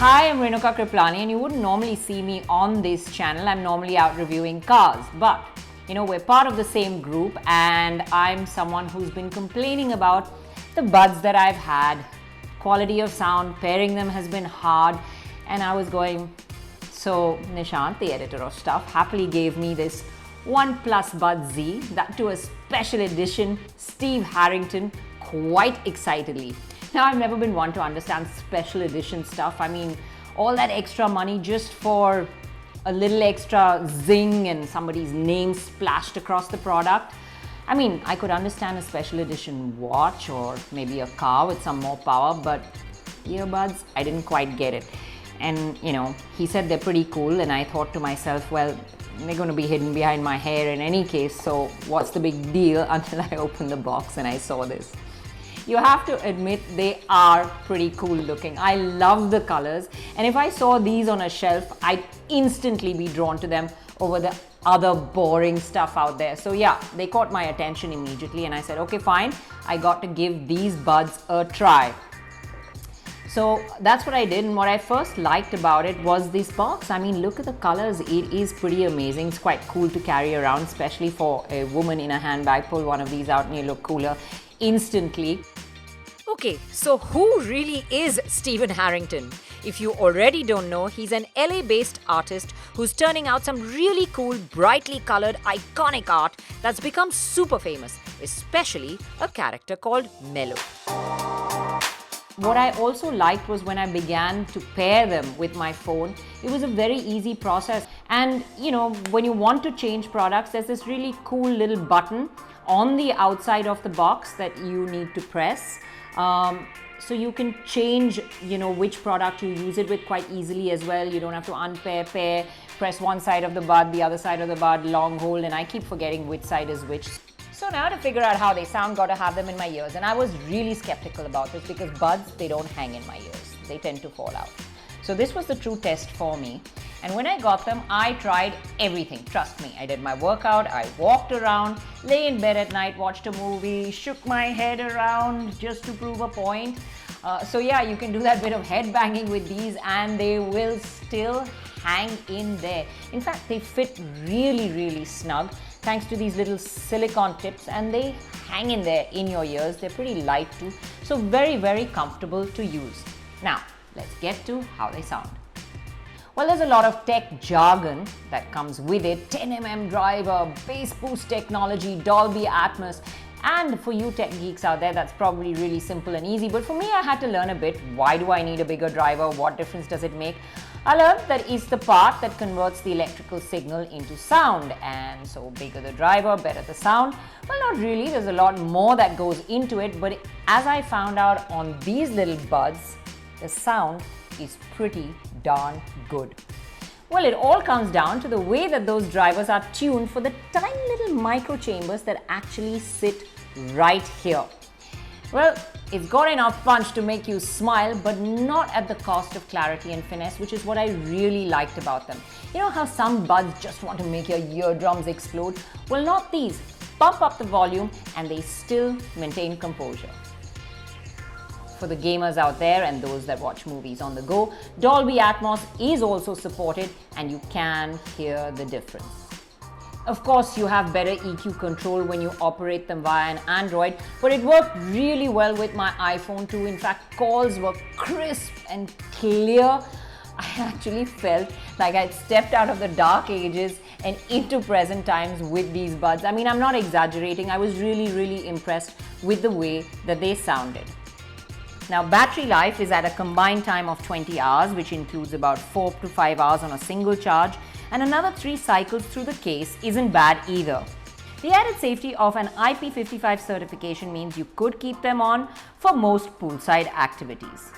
Hi, I'm Renuka Kirpalani, and you wouldn't normally see me on this channel. I'm normally out reviewing cars, but we're part of the same group, and I'm someone who's been complaining about the buds that I've had. Quality of sound, pairing them has been hard, and I was going, so Nishant, the editor of Stuff, happily gave me this OnePlus Bud Z, that to a special edition Steve Harrington, quite excitedly. Now, I've never been one to understand special edition stuff. I mean, all that extra money just for a little extra zing and somebody's name splashed across the product. I mean, I could understand a special edition watch or maybe a car with some more power, but earbuds, I didn't quite get it. And, he said they're pretty cool, and I thought to myself, well, they're going to be hidden behind my hair in any case, so what's the big deal, until I opened the box and I saw this. You have to admit they are pretty cool looking. I love the colors, and if I saw these on a shelf, I'd instantly be drawn to them over the other boring stuff out there. So yeah, they caught my attention immediately, and I said, okay, fine, I got to give these buds a try. So that's what I did, and what I first liked about it was this box. I mean, look at the colors. It is pretty amazing. It's quite cool to carry around, especially for a woman in a handbag. Pull one of these out and you look cooler instantly. Okay, so who really is Steven Harrington? If you already don't know, he's an LA-based artist who's turning out some really cool, brightly colored, iconic art that's become super famous, especially a character called Mellow. What I also liked was when I began to pair them with my phone, it was a very easy process. And when you want to change products, there's this really cool little button on the outside of the box that you need to press. So you can change, which product you use it with quite easily as well. You don't have to unpair, pair, press one side of the bud, the other side of the bud, long hold, and I keep forgetting which side is which. So now to figure out how they sound, got to have them in my ears. And I was really skeptical about this because buds, they don't hang in my ears. They tend to fall out. So this was the true test for me. And when I got them, I tried everything. Trust me, I did my workout, I walked around, lay in bed at night, watched a movie, shook my head around just to prove a point. So yeah, you can do that bit of head banging with these and they will still hang in there. In fact, they fit really, really snug thanks to these little silicone tips, and they hang in there in your ears. They're pretty light too, so very, very comfortable to use. Now, let's get to how they sound. Well, there's a lot of tech jargon that comes with it. 10mm driver, bass boost technology, Dolby Atmos. And for you tech geeks out there, that's probably really simple and easy. But for me, I had to learn a bit. Why do I need a bigger driver? What difference does it make? I learned that it's the part that converts the electrical signal into sound. And so bigger the driver, better the sound. Well, not really. There's a lot more that goes into it. But as I found out on these little buds, the sound is pretty darn good. Well, it all comes down to the way that those drivers are tuned for the tiny little micro chambers that actually sit right here. Well, it's got enough punch to make you smile, but not at the cost of clarity and finesse, which is what I really liked about them. You know how some buds just want to make your eardrums explode? Well, not these. Pump up the volume and they still maintain composure. For the gamers out there and those that watch movies on the go, Dolby Atmos is also supported and you can hear the difference. Of course, you have better EQ control when you operate them via an Android, but it worked really well with my iPhone too. In fact, calls were crisp and clear. I actually felt like I'd stepped out of the dark ages and into present times with these buds. I mean, I'm not exaggerating. I was really, really impressed with the way that they sounded. Now, battery life is at a combined time of 20 hours, which includes about 4 to 5 hours on a single charge, and another 3 cycles through the case isn't bad either. The added safety of an IP55 certification means you could keep them on for most poolside activities.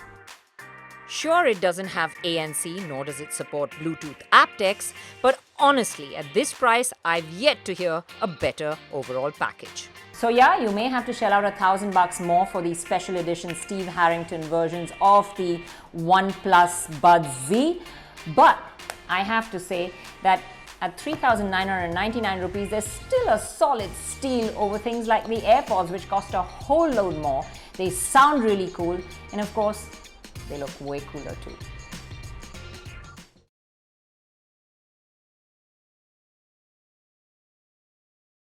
Sure, it doesn't have ANC, nor does it support Bluetooth aptX, but honestly, at this price, I've yet to hear a better overall package. So yeah, you may have to shell out $1,000 more for these special edition Steve Harrington versions of the OnePlus Bud Z, but I have to say that at 3,999 rupees, there's still a solid steal over things like the AirPods, which cost a whole load more. They sound really cool, and of course, they look way cooler too.